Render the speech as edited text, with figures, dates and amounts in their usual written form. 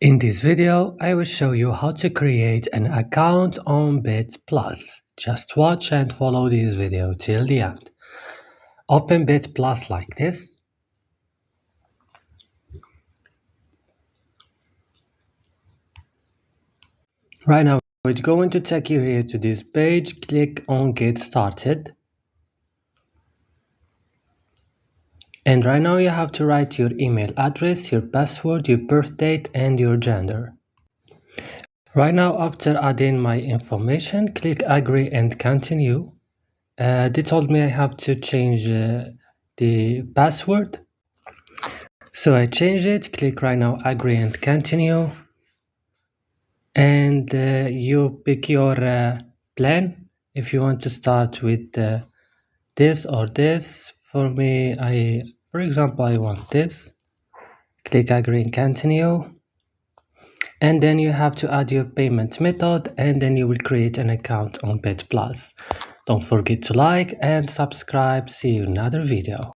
In this video, I will show you how to create an account on Bit Plus. Just watch and follow this video till the end. Open Bit Plus like this. Right now, it's going to take you here to this page. Click on Get Started. And right now you have to write your email address, your password, your birth date, and your gender. Right now, after adding my information, click Agree and Continue. They told me I have to change the password. So I change it, click right now Agree and Continue. And you pick your plan. If you want to start with this or this. For me, for example, I want this. Click Agree and Continue. And then you have to add your payment method, and then you will create an account on Bit Plus. Don't forget to like and subscribe. See you in another video.